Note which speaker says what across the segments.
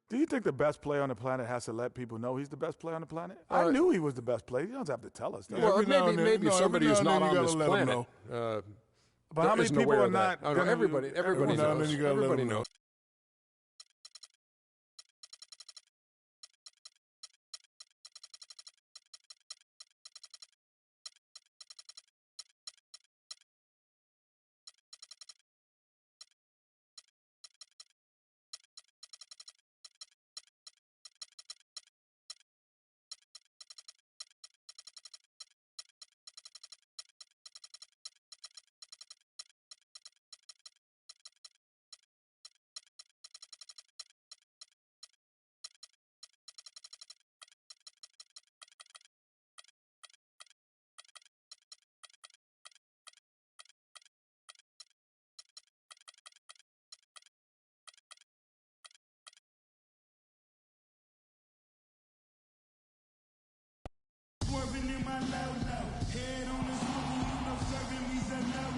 Speaker 1: Do you think the best player on the planet has to let people know he's the best player on the planet? I knew he was the best player. You don't have to tell us that.
Speaker 2: Well, maybe somebody who's not on this planet.
Speaker 1: But how many people are not?
Speaker 2: Everybody knows. Everybody knows.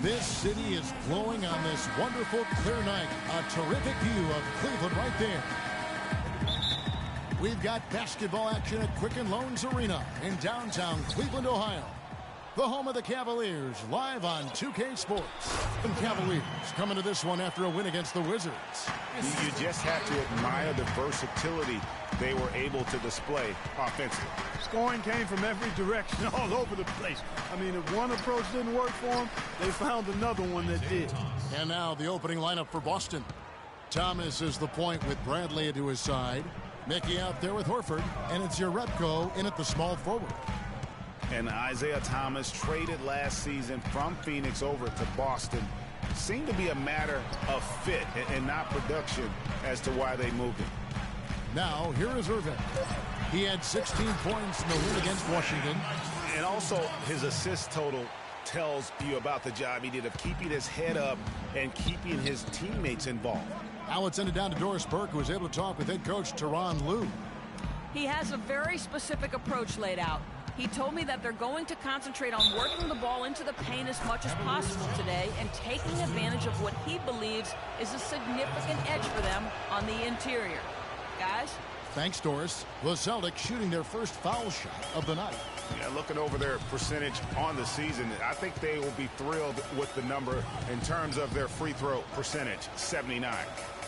Speaker 3: This city is glowing on this wonderful clear night. A terrific view of Cleveland right there. We've got basketball action at Quicken Loans Arena in downtown Cleveland, Ohio. The home of the Cavaliers, live on 2K Sports. And Cavaliers coming to this one after a win against the Wizards.
Speaker 4: You just have to admire the versatility they were able to display offensively.
Speaker 5: Scoring came from every direction, all over the place. I mean, if one approach didn't work for them, they found another one that did.
Speaker 3: And now the opening lineup for Boston. Thomas is the point with Bradley to his side. Mickey out there with Horford, and it's Jerebko in at the small forward.
Speaker 4: And Isaiah Thomas, traded last season from Phoenix over to Boston, seemed to be a matter of fit and not production as to why they moved him.
Speaker 3: Now, here is Irvin. He had 16 points in the win against Washington.
Speaker 4: And also, his assist total tells you about the job he did of keeping his head up and keeping his teammates involved.
Speaker 3: Now let's send it down to Doris Burke, who was able to talk with head coach Tyronn Lue.
Speaker 6: He has a very specific approach laid out. He told me that they're going to concentrate on working the ball into the paint as much as possible today and taking advantage of what he believes is a significant edge for them on the interior. Guys?
Speaker 3: Thanks, Doris. The Celtics shooting their first foul shot of the night.
Speaker 4: Yeah, looking over their percentage on the season, I think they will be thrilled with the number in terms of their free throw percentage, 79.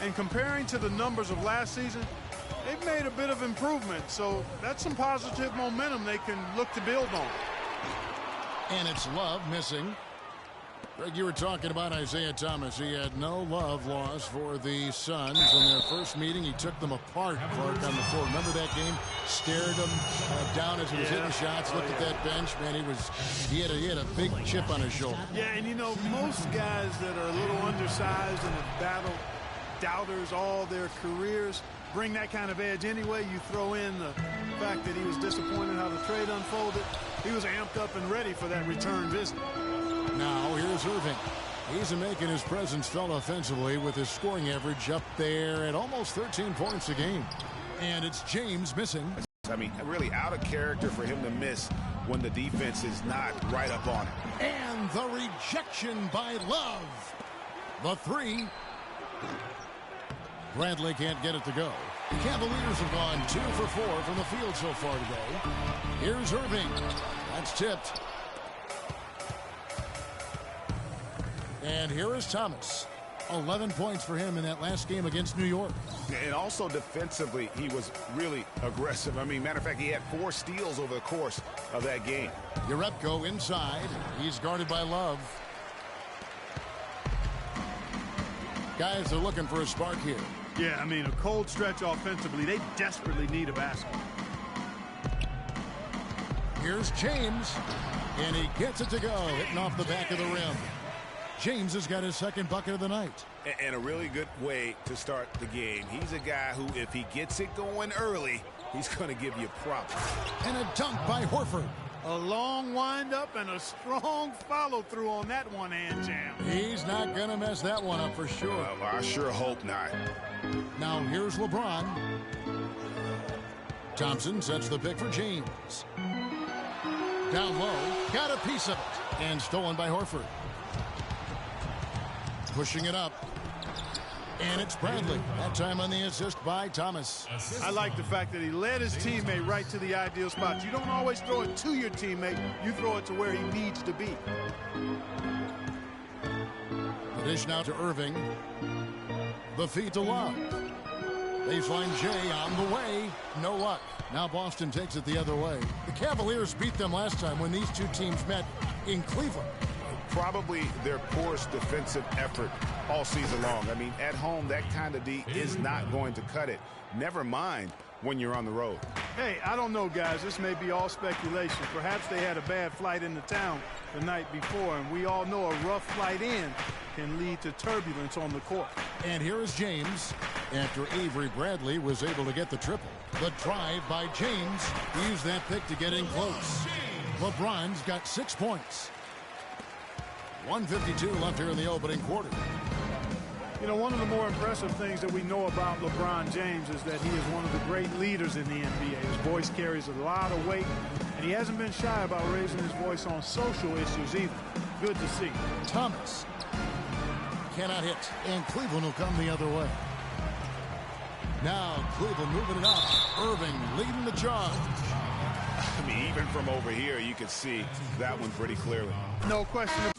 Speaker 5: And comparing to the numbers of last season, they've made a bit of improvement, so that's some positive momentum they can look to build on.
Speaker 3: And it's Love missing. Greg, you were talking about Isaiah Thomas. He had no love lost for the Suns. In their first meeting, he took them apart, Clark, on the floor. Remember that game? Stared them down as he was hitting shots, looked at that bench. Man, he had a big chip on his shoulder.
Speaker 5: Yeah, and you know, most guys that are a little undersized and have battled doubters all their careers bring that kind of edge anyway. You throw in the fact that he was disappointed how the trade unfolded. He was amped up and ready for that return visit.
Speaker 3: Now here's Irving. He's making his presence felt offensively with his scoring average up there at almost 13 points a game. And it's James missing.
Speaker 4: I mean, really out of character for him to miss when the defense is not right up on it.
Speaker 3: And the rejection by Love. The three. Bradley can't get it to go. The Cavaliers have gone 2 for 4 from the field so far today. Here's Irving. That's tipped. And here is Thomas. 11 points for him in that last game against New York.
Speaker 4: And also defensively, he was really aggressive. I mean, matter of fact, he had 4 steals over the course of that game.
Speaker 3: Jerebko inside. He's guarded by Love. Guys are looking for a spark here.
Speaker 5: Yeah, I mean, a cold stretch offensively. They desperately need a basket.
Speaker 3: Here's James. And he gets it to go, hitting off the back of the rim. James has got his second bucket of the night.
Speaker 4: And a really good way to start the game. He's a guy who, if he gets it going early, he's going to give you props.
Speaker 3: And a dunk by Horford.
Speaker 5: A long windup and a strong follow-through on that one-hand jam.
Speaker 3: He's not going to mess that one up for sure.
Speaker 4: Well, I sure hope not.
Speaker 3: Now here's LeBron. Thompson sets the pick for James. Down low, got a piece of it. And stolen by Horford. Pushing it up. And it's Bradley. That time on the assist by Thomas.
Speaker 5: I like the fact that he led his teammate right to the ideal spot. You don't always throw it to your teammate. You throw it to where he needs to be.
Speaker 3: The dish now to Irving. The feed to Love. Baseline J on the way. No luck. Now Boston takes it the other way. The Cavaliers beat them last time when these two teams met in Cleveland.
Speaker 4: Probably their poorest defensive effort all season long. I mean, at home, that kind of D is not going to cut it. Never mind when you're on the road.
Speaker 5: Hey, I don't know, guys. This may be all speculation. Perhaps they had a bad flight into town the night before, and we all know a rough flight in can lead to turbulence on the court.
Speaker 3: And here is James. After Avery Bradley was able to get the triple. The drive by James. He used that pick to get in close. LeBron's got 6 points. 1:52 left here in the opening quarter.
Speaker 5: You know, one of the more impressive things that we know about LeBron James is that he is one of the great leaders in the NBA. His voice carries a lot of weight, and he hasn't been shy about raising his voice on social issues either. Good to see.
Speaker 3: Thomas cannot hit, and Cleveland will come the other way. Now Cleveland moving it up. Irving leading the charge.
Speaker 4: I mean, even from over here, you could see that one pretty clearly.
Speaker 5: No question.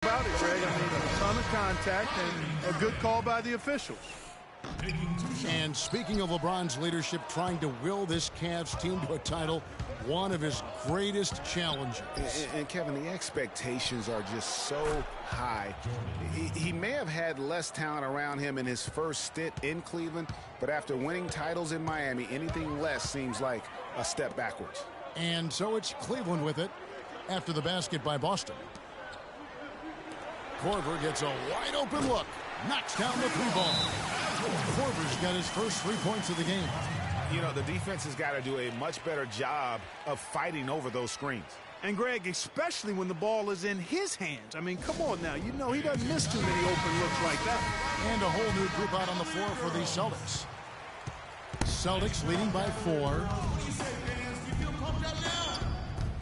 Speaker 5: About it, Greg. I mean, a ton of contact and a good call by the officials.
Speaker 3: And speaking of LeBron's leadership, trying to will this Cavs team to a title, one of his greatest challenges.
Speaker 4: And Kevin, the expectations are just so high. He may have had less talent around him in his first stint in Cleveland, but after winning titles in Miami, anything less seems like a step backwards.
Speaker 3: And so it's Cleveland with it after the basket by Boston. Korver gets a wide open look. Knocks down the three ball. Korver's got his first 3 points of the game.
Speaker 4: You know, the defense has got to do a much better job of fighting over those screens.
Speaker 5: And, Greg, especially when the ball is in his hands. I mean, come on now. You know he doesn't miss too many open looks like that.
Speaker 3: And a whole new group out on the floor for the Celtics. Celtics leading by 4.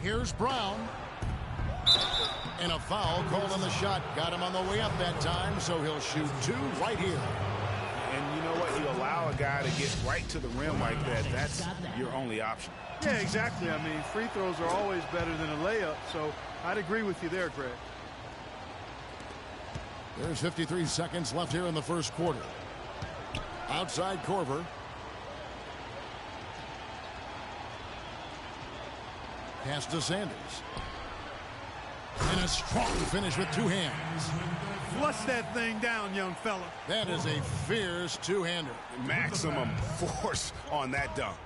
Speaker 3: Here's Brown. And a foul called on the shot. Got him on the way up that time, so he'll shoot 2 right here.
Speaker 4: And you know what? You allow a guy to get right to the rim like that. That's your only option.
Speaker 5: Yeah, exactly. I mean, free throws are always better than a layup, so I'd agree with you there, Greg.
Speaker 3: There's 53 seconds left here in the first quarter. Outside Korver. Pass to Sanders. And a strong finish with 2 hands.
Speaker 5: Flush that thing down, young fella.
Speaker 3: That is a fierce two-hander.
Speaker 4: Maximum force on that dunk.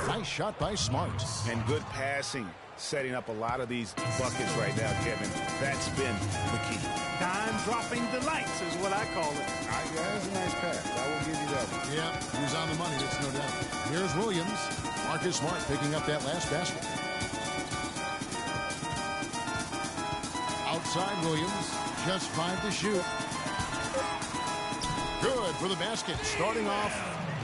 Speaker 3: Nice shot by Smart.
Speaker 4: And good passing, setting up a lot of these buckets right now, Kevin. That's been the key.
Speaker 5: Time-dropping delights is what I call it.
Speaker 4: That's a nice pass. I will give you that one.
Speaker 3: Yeah, he's on the money, that's no doubt. Here's Williams. Marcus Smart picking up that last basket. Outside Williams, just 5 to shoot. Good for the basket, starting off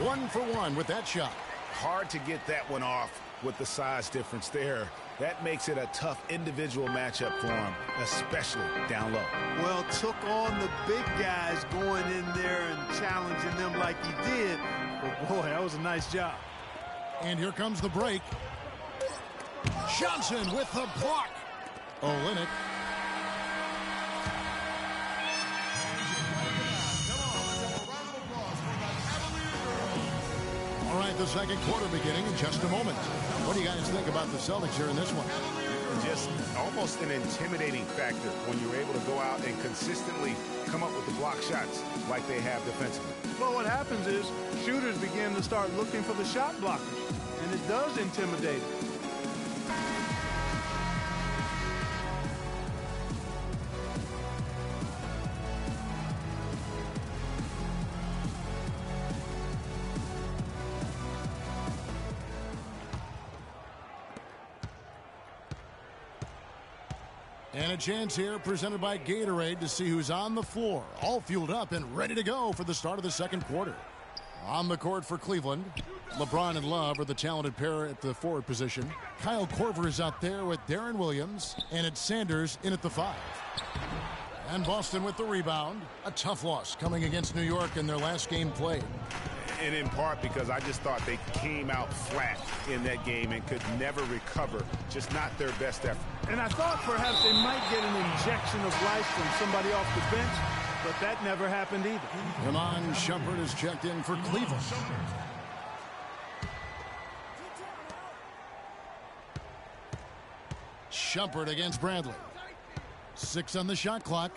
Speaker 3: 1 for 1 with that shot.
Speaker 4: Hard to get that one off with the size difference there. That makes it a tough individual matchup for him, especially down low.
Speaker 5: Well, took on the big guys going in there and challenging them like he did. But boy, that was a nice job.
Speaker 3: And here comes the break. Johnson with the block. Olynyk. All right, the second quarter beginning in just a moment. What do you guys think about the Celtics here in this one?
Speaker 4: Just almost an intimidating factor when you're able to go out and consistently come up with the block shots like they have defensively.
Speaker 5: Well, what happens is shooters begin to start looking for the shot blockers, and it does intimidate them.
Speaker 3: And a chance here presented by Gatorade to see who's on the floor. All fueled up and ready to go for the start of the second quarter. On the court for Cleveland, LeBron and Love are the talented pair at the forward position. Kyle Korver is out there with Darren Williams, and it's Sanders in at the 5. And Boston with the rebound. A tough loss coming against New York in their last game played.
Speaker 4: And in part because I just thought they came out flat in that game and could never recover. Just not their best effort.
Speaker 5: And I thought perhaps they might get an injection of life from somebody off the bench, but that never happened either.
Speaker 3: Iman Shumpert is checked in for Cleveland. Shumpert against Bradley. 6 on the shot clock.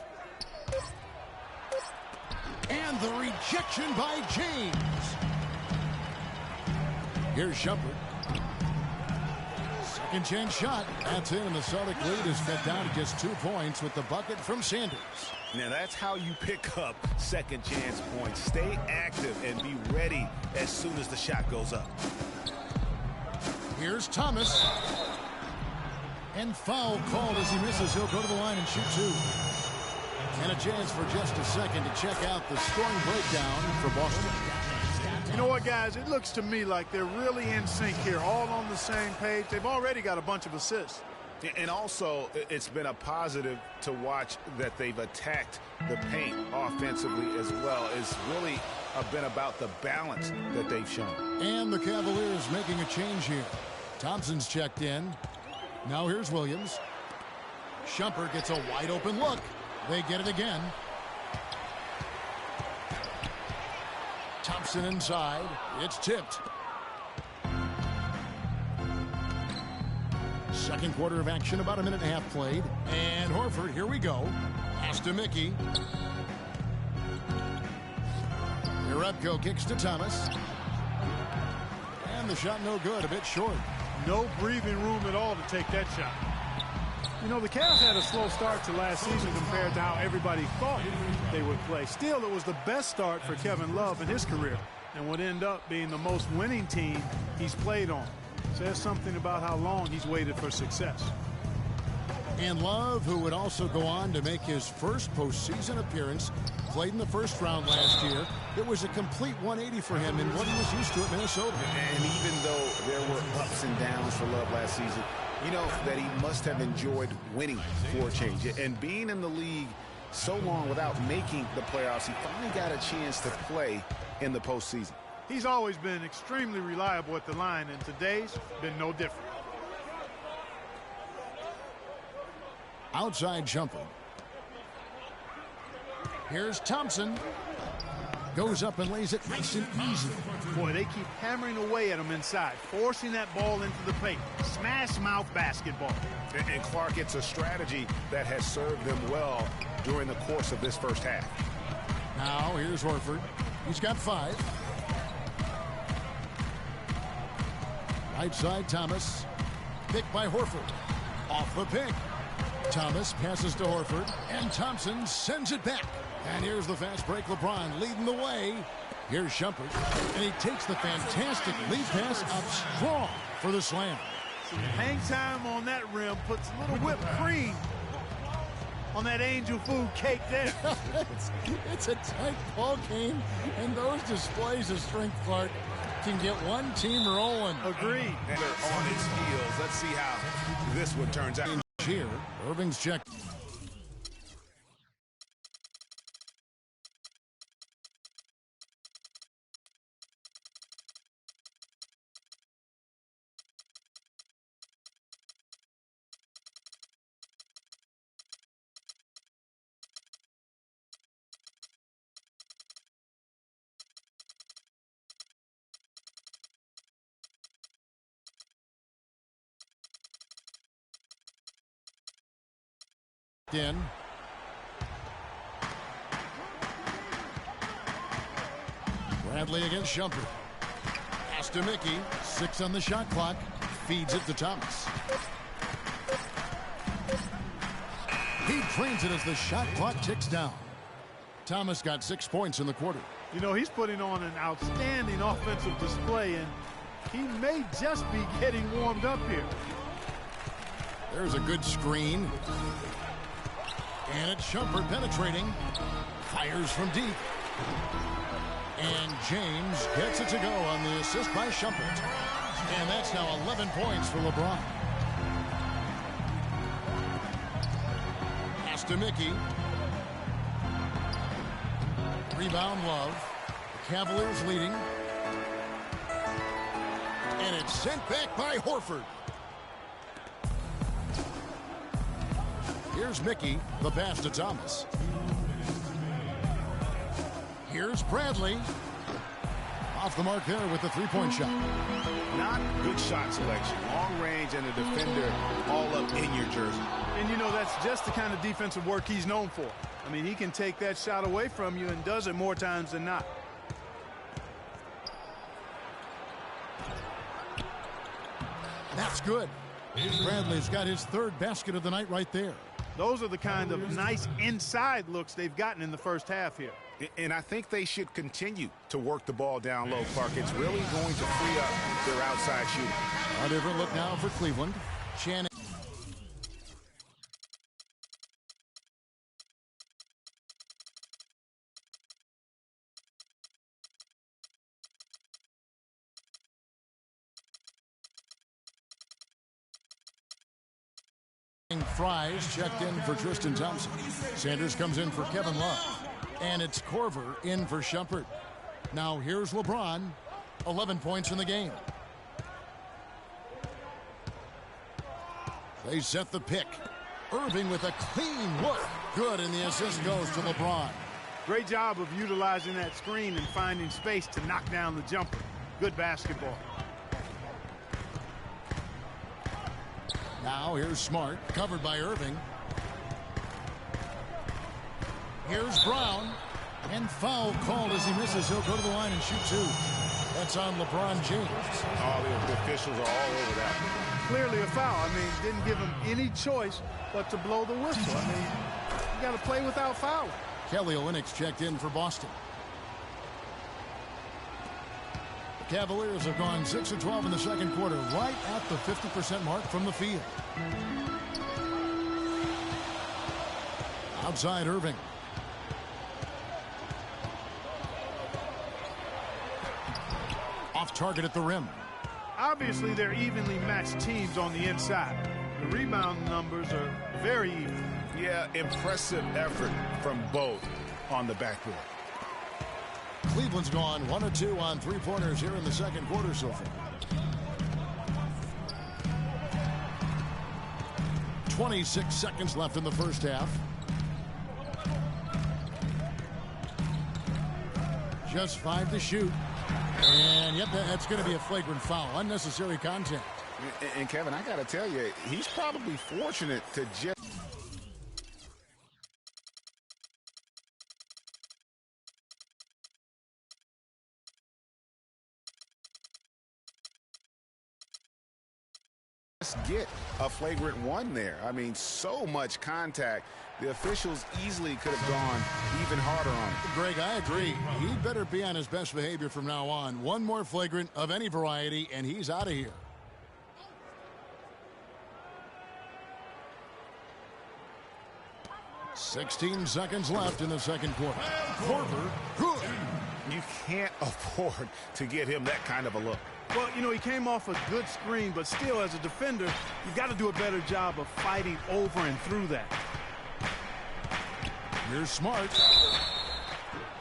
Speaker 3: And the rejection by James. Here's Shumpert. Second chance shot. That's in, and the Celtic lead is cut down to just 2 points with the bucket from Sanders.
Speaker 4: Now that's how you pick up second chance points. Stay active and be ready as soon as the shot goes up.
Speaker 3: Here's Thomas. And foul called as he misses. He'll go to the line and shoot 2. And a chance for just a second to check out the scoring breakdown for Boston.
Speaker 5: You know what, guys? It looks to me like they're really in sync here, all on the same page. They've already got a bunch of assists.
Speaker 4: And also, it's been a positive to watch that they've attacked the paint offensively as well. It's really been about the balance that they've shown.
Speaker 3: And the Cavaliers making a change here. Thompson's checked in. Now here's Williams. Shumpert gets a wide open look. They get it again. Thompson inside. It's tipped. Second quarter of action, about a minute and a half played. And Horford, here we go. Pass to Mickey. Jerebko kicks to Thomas. And the shot no good, a bit short.
Speaker 5: No breathing room at all to take that shot. You know, the Cavs had a slow start to last season compared to how everybody thought they would play. Still, it was the best start for Kevin Love in his career and would end up being the most winning team he's played on. Says something about how long he's waited for success.
Speaker 3: And Love, who would also go on to make his first postseason appearance, played in the first round last year. It was a complete 180 for him in what he was used to at Minnesota.
Speaker 4: And even though there were ups and downs for Love last season, you know that he must have enjoyed winning for a change. And being in the league so long without making the playoffs, he finally got a chance to play in the postseason.
Speaker 5: He's always been extremely reliable at the line, and today's been no different.
Speaker 3: Outside jumper. Here's Thompson. Goes up and lays it nice and easy.
Speaker 5: Boy, they keep hammering away at him inside, forcing that ball into the paint. Smash mouth basketball.
Speaker 4: And Clark, it's a strategy that has served them well during the course of this first half.
Speaker 3: Now here's Horford. He's got 5. Right side Thomas. Picked by Horford. Off the pick. Thomas passes to Horford, and Thompson sends it back. And here's the fast break. LeBron leading the way. Here's Shumpert, and he takes the fantastic lead pass up strong for the slam.
Speaker 5: Some hang time on that rim puts a little whipped cream on that angel food cake there.
Speaker 3: It's a tight ball game, and those displays of strength, Clark, can get one team rolling.
Speaker 5: Agreed.
Speaker 4: And they're on its heels. Let's see how this one turns out.
Speaker 3: Here, Irving's check. In. Bradley against Shumpert. Pass to Mickey. 6 on the shot clock. Feeds it to Thomas. He drains it as the shot clock ticks down. Thomas got 6 points in the quarter.
Speaker 5: You know, he's putting on an outstanding offensive display, and he may just be getting warmed up here.
Speaker 3: There's a good screen. And it's Shumpert penetrating. Fires from deep. And James gets it to go on the assist by Shumpert. And that's now 11 points for LeBron. Pass to Mickey. Rebound Love. The Cavaliers leading. And it's sent back by Horford. Here's Mickey, the pass to Thomas. Here's Bradley. Off the mark there with the three-point shot.
Speaker 4: Not good shot selection. Long range and a defender all up in your jersey.
Speaker 5: And, you know, that's just the kind of defensive work he's known for. I mean, he can take that shot away from you and does it more times than not.
Speaker 3: That's good. Bradley's got his third basket of the night right there.
Speaker 5: Those are the kind of nice inside looks they've gotten in the first half here.
Speaker 4: And I think they should continue to work the ball down low, Clark. It's really going to free up their outside shooting.
Speaker 3: A different look now for Cleveland. Channing. Fries checked in for Tristan Thompson. Sanders comes in for Kevin Love. And it's Korver in for Shumpert. Now here's LeBron. 11 points in the game. They set the pick. Irving with a clean look. Good, and the assist goes to LeBron.
Speaker 5: Great job of utilizing that screen and finding space to knock down the jumper. Good basketball.
Speaker 3: Now here's Smart, covered by Irving. Here's Brown. And foul called as he misses. He'll go to the line and shoot two. That's on LeBron James.
Speaker 4: Oh, the officials are all over that.
Speaker 5: Clearly a foul. I mean, didn't give him any choice but to blow the whistle. I mean, you got to play without fouling.
Speaker 3: Kelly Olynyk checked in for Boston. The Cavaliers have gone 6 of 12 in the second quarter, right at the 50% mark from the field. Outside Irving. Off target at the rim.
Speaker 5: Obviously, they're evenly matched teams on the inside. The rebound numbers are very even.
Speaker 4: Yeah, impressive effort from both on the backboard.
Speaker 3: Cleveland's gone 1 of 2 on three-pointers here in the second quarter so far. 26 seconds left in the first half. Just 5 to shoot. And, yep, that's going to be a flagrant foul. Unnecessary contact.
Speaker 4: And Kevin, I got to tell you, he's probably fortunate to just... get a flagrant one there. I mean, so much contact. The officials easily could have gone even harder on him.
Speaker 3: Greg, I agree. He better be on his best behavior from now on. One more flagrant of any variety, and he's out of here. .16 seconds left in the second quarter. Korver, good.
Speaker 4: You can't afford to get him that kind of a look.
Speaker 5: Well, you know, he came off a good screen, but still, as a defender, you've got to do a better job of fighting over and through that.
Speaker 3: Here's Smart.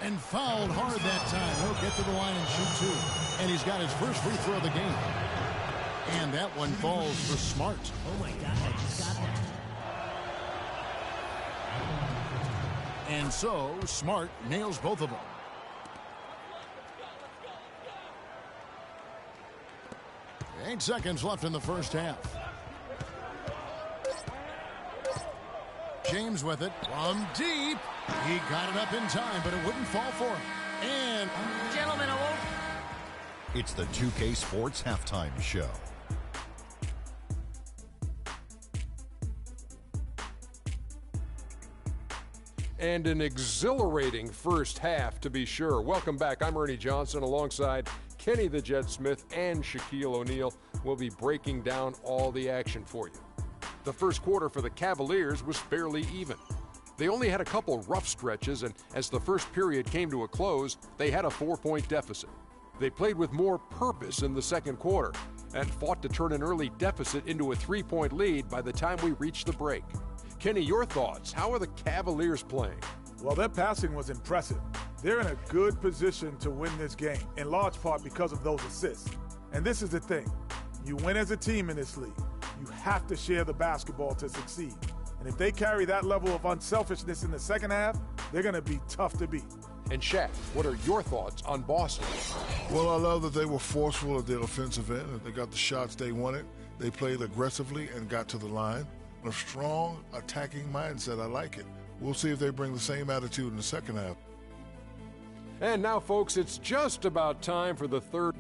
Speaker 3: And fouled hard that time. He'll get to the line and shoot two. And he's got his first free throw of the game. And that one falls for Smart.
Speaker 7: Oh, my God, I just got that.
Speaker 3: And so, Smart nails both of them. Eight seconds left in the first half. James with it from deep. He got it up in time, but it wouldn't fall for him. And,
Speaker 6: Gentlemen, I won't.
Speaker 8: It's the 2K Sports Halftime Show.
Speaker 2: And an exhilarating first half, to be sure. Welcome back. I'm Ernie Johnson alongside Kenny the Jet Smith and Shaquille O'Neal. We'll be breaking down all the action for you. The first quarter for the Cavaliers was fairly even. They only had a couple rough stretches, and as the first period came to a close, they had a 4-point deficit. They played with more purpose in the second quarter and fought to turn an early deficit into a 3-point lead by the time we reached the break. Kenny, your thoughts? How are the Cavaliers playing?
Speaker 1: Well, their passing was impressive. They're in a good position to win this game, in large part because of those assists. And this is the thing. You win as a team in this league. You have to share the basketball to succeed. And if they carry that level of unselfishness in the second half, they're going to be tough to beat.
Speaker 2: And Shaq, what are your thoughts on Boston?
Speaker 9: Well, I love that they were forceful at their offensive end. They got the shots they wanted. They played aggressively and got to the line. A strong attacking mindset. I like it. We'll see if they bring the same attitude in the second half.
Speaker 2: And now, folks, it's just about time for the third.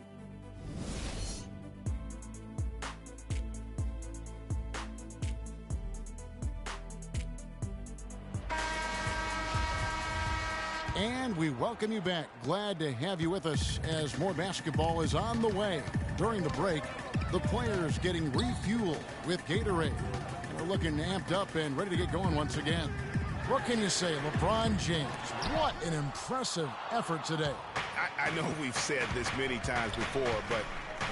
Speaker 3: And we welcome you back. Glad to have you with us as more basketball is on the way. During the break, the players getting refueled with Gatorade. We're looking amped up and ready to get going once again. What can you say, LeBron James? What an impressive effort today.
Speaker 4: I know we've said this many times before, but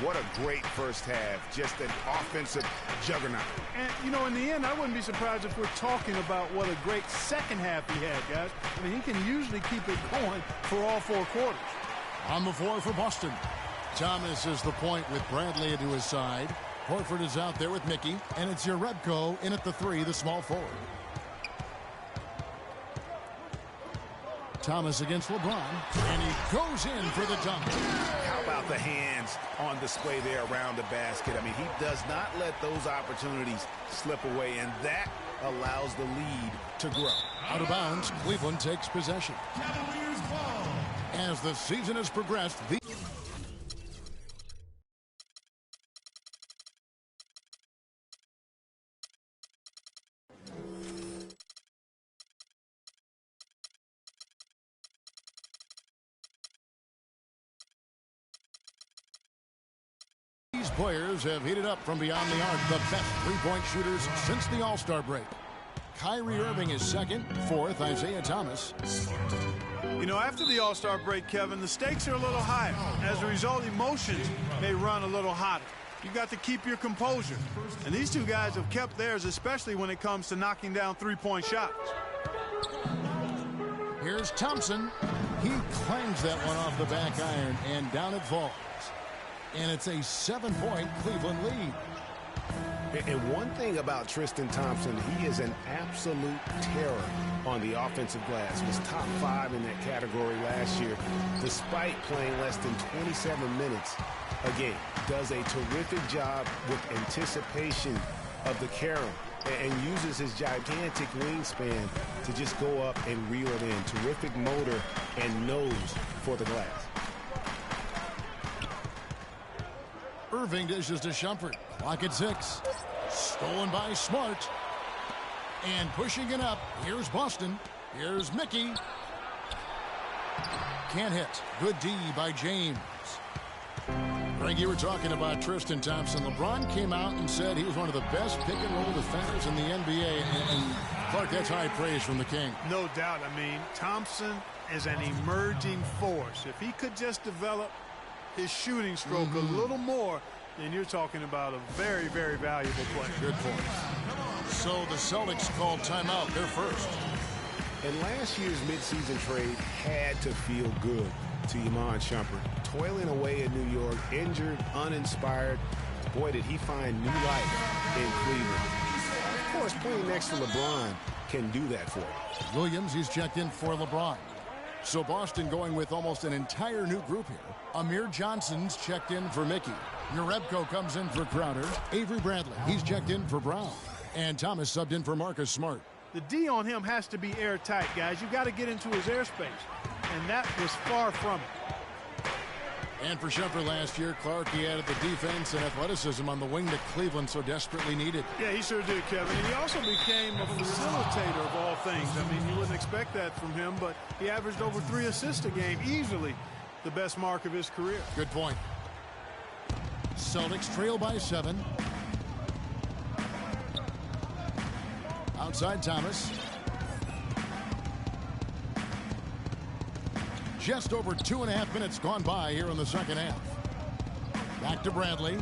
Speaker 4: what a great first half. Just an offensive juggernaut.
Speaker 5: And, you know, in the end, I wouldn't be surprised if we're talking about what a great second half he had, guys. I mean, he can usually keep it going for all 4 quarters.
Speaker 3: On the floor for Boston. Thomas is the point with Bradley to his side. Horford is out there with Mickey, and it's Jerebko in at the 3, the small forward. Thomas against LeBron, and he goes in for the dunk.
Speaker 4: How about the hands on display there around the basket? I mean, he does not let those opportunities slip away, and that allows the lead to grow.
Speaker 3: Out of bounds, Cleveland takes possession. As the season has progressed, these players have heated up from beyond the arc, the best three-point shooters since the All-Star break. Kyrie Irving is second, fourth, Isaiah Thomas.
Speaker 5: You know, after the All-Star break, Kevin, the stakes are a little higher. As a result, emotions may run a little hotter. You got to keep your composure. And these two guys have kept theirs, especially when it comes to knocking down three-point shots.
Speaker 3: Here's Thompson. He clangs that one off the back iron, and down it falls. And it's a 7-point Cleveland lead.
Speaker 4: And one thing about Tristan Thompson, he is an absolute terror on the offensive glass. He was top 5 in that category last year, despite playing less than 27 minutes a game. Does a terrific job with anticipation of the carom and uses his gigantic wingspan to just go up and reel it in. Terrific motor and nose for the glass.
Speaker 3: Irving dishes to Shumpert. Clock at 6. Stolen by Smart. And pushing it up. Here's Boston. Here's Mickey. Can't hit. Good D by James. Greg, you were talking about Tristan Thompson. LeBron came out and said he was one of the best pick-and-roll defenders in the NBA. And Clark, that's high praise from the King.
Speaker 5: No doubt. I mean, Thompson is an emerging force. If he could just develop his shooting stroke a little more, then you're talking about a very, very valuable player.
Speaker 3: Good point. So the Celtics called timeout. They're first.
Speaker 4: And last year's midseason trade had to feel good to Iman Shumpert. Toiling away in New York, injured, uninspired. Boy, did he find new life in Cleveland. Of course, playing next to LeBron can do that for him.
Speaker 3: Williams, he's checked in for LeBron. So Boston going with almost an entire new group here. Amir Johnson's checked in for Mickey. Jerebko comes in for Crowder. Avery Bradley, he's checked in for Brown. And Thomas subbed in for Marcus Smart.
Speaker 5: The D on him has to be airtight, guys. You got to get into his airspace. And that was far from it.
Speaker 3: And for Shumpert last year, Clark, he added the defense and athleticism on the wing that Cleveland so desperately needed.
Speaker 5: Yeah, he sure did, Kevin. And he also became a facilitator of all things. I mean, you wouldn't expect that from him, but he averaged over 3 assists a game, easily the best mark of his career.
Speaker 3: Good point. Celtics trail by 7. Outside Thomas. Just over 2.5 minutes gone by here in the second half. Back to Bradley.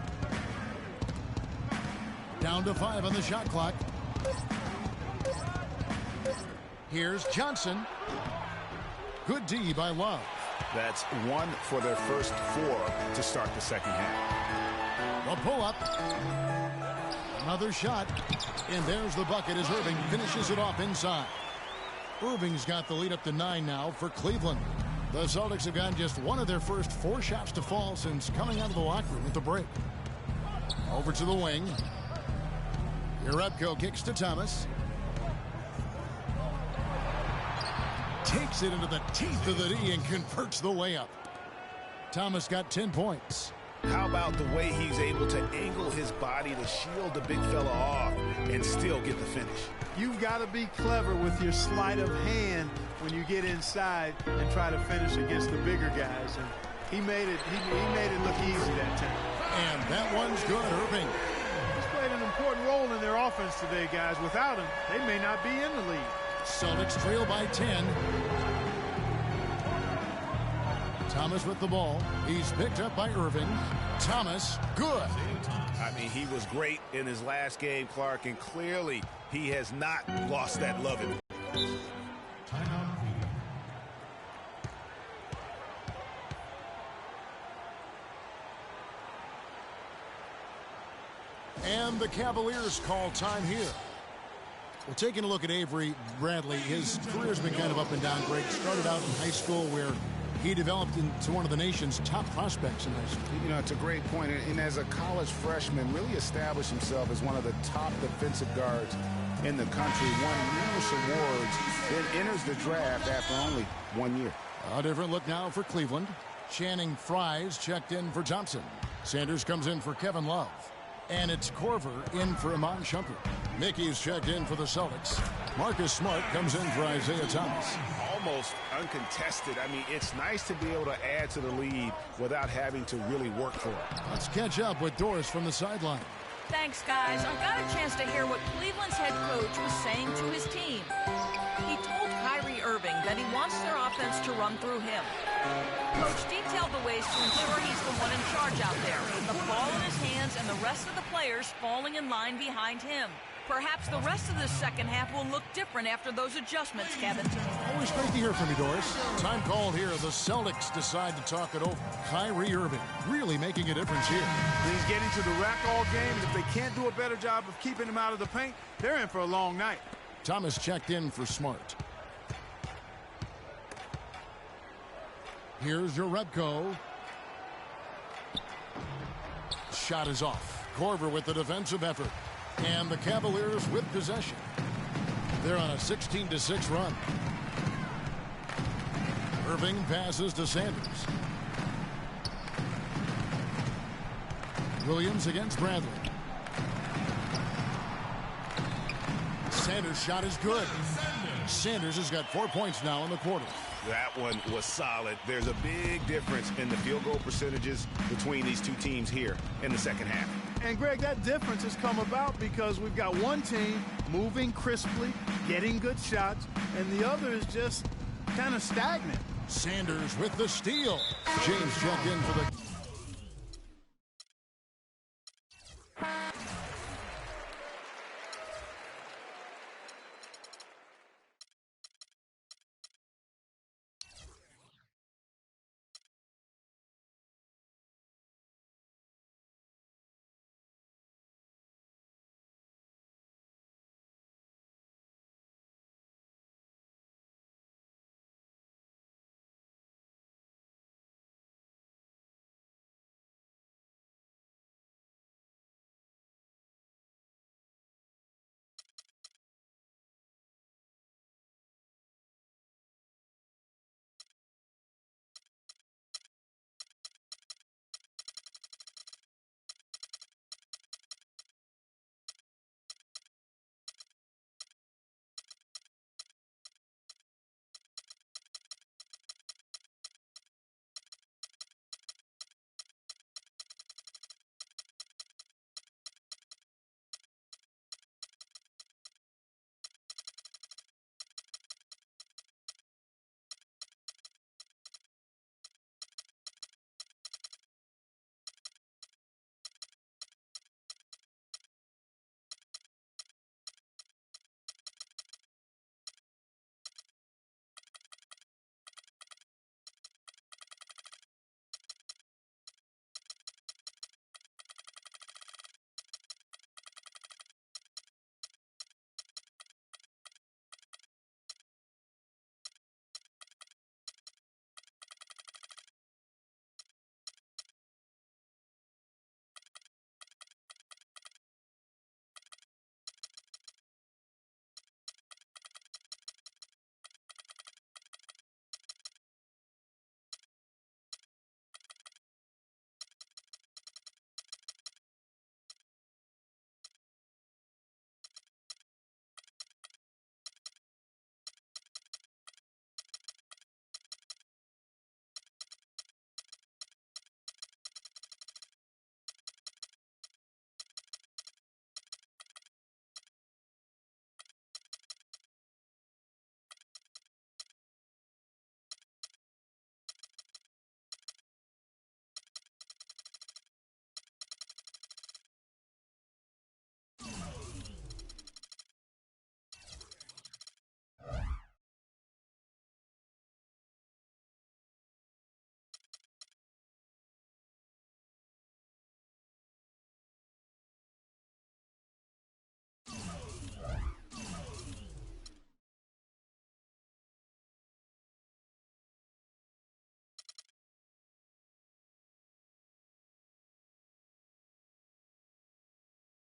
Speaker 3: Down to 5 on the shot clock. Here's Johnson. Good D by Love.
Speaker 4: That's 1 for their first 4 to start the second half.
Speaker 3: The pull-up. Another shot. And there's the bucket as Irving finishes it off inside. Irving's got the lead up to 9 now for Cleveland. The Celtics have gotten just 1 of their first 4 shots to fall since coming out of the locker room at the break. Over to the wing. Jerebko kicks to Thomas. Takes it into the teeth of the D and converts the layup. Thomas got 10 points.
Speaker 4: How about the way he's able to angle his body to shield the big fella off and still get the finish?
Speaker 5: You've got to be clever with your sleight of hand when you get inside and try to finish against the bigger guys. And he made it look easy that time.
Speaker 3: And that one's good, Irving.
Speaker 5: He's played an important role in their offense today, guys. Without him, they may not be in the lead.
Speaker 3: Celtics trail by 10. Thomas with the ball. He's picked up by Irving. Thomas, good.
Speaker 4: I mean, he was great in his last game, Clark, and clearly he has not lost that loving.
Speaker 3: And the Cavaliers call time here. Well, taking a look at Avery Bradley, his career's been kind of up and down. Greg started out in high school where he developed into one of the nation's top prospects in high school.
Speaker 4: You know, it's a great point. And as a college freshman, really established himself as one of the top defensive guards in the country, won numerous awards, then enters the draft after only 1 year.
Speaker 3: A different look now for Cleveland. Channing Frye's checked in for Thompson. Sanders comes in for Kevin Love. And it's Korver in for Iman Shumpert. Mickey's checked in for the Celtics. Marcus Smart comes in for Isaiah Thomas.
Speaker 4: Almost uncontested. I mean, it's nice to be able to add to the lead without having to really work for it.
Speaker 3: Let's catch up with Doris from the sideline.
Speaker 6: Thanks, guys. I got a chance to hear what Cleveland's head coach was saying to his team. He told Kyrie Irving that he wants their offense to run through him. Coach detailed the ways to ensure he's the one in charge out there, with the ball in his hands and the rest of the players falling in line behind him. Perhaps the rest of the second half will look different after those adjustments, Kevin.
Speaker 3: Always great to hear from you, Doris. Time called here. The Celtics decide to talk it over. Kyrie Irving really making a difference here.
Speaker 5: He's getting to the rack all game, and if they can't do a better job of keeping him out of the paint, they're in for a long night.
Speaker 3: Thomas checked in for Smart. Here's Jerebko. Shot is off. Korver with the defensive effort. And the Cavaliers with possession. They're on a 16-6 run. Irving passes to Sanders. Williams against Bradley. Sanders' shot is good. Sanders has got 4 points now in the quarter.
Speaker 4: That one was solid. There's a big difference in the field goal percentages between these two teams here in the second half.
Speaker 5: And, Greg, that difference has come about because we've got one team moving crisply, getting good shots, and the other is just kind of stagnant.
Speaker 3: Sanders with the steal. James checked in for the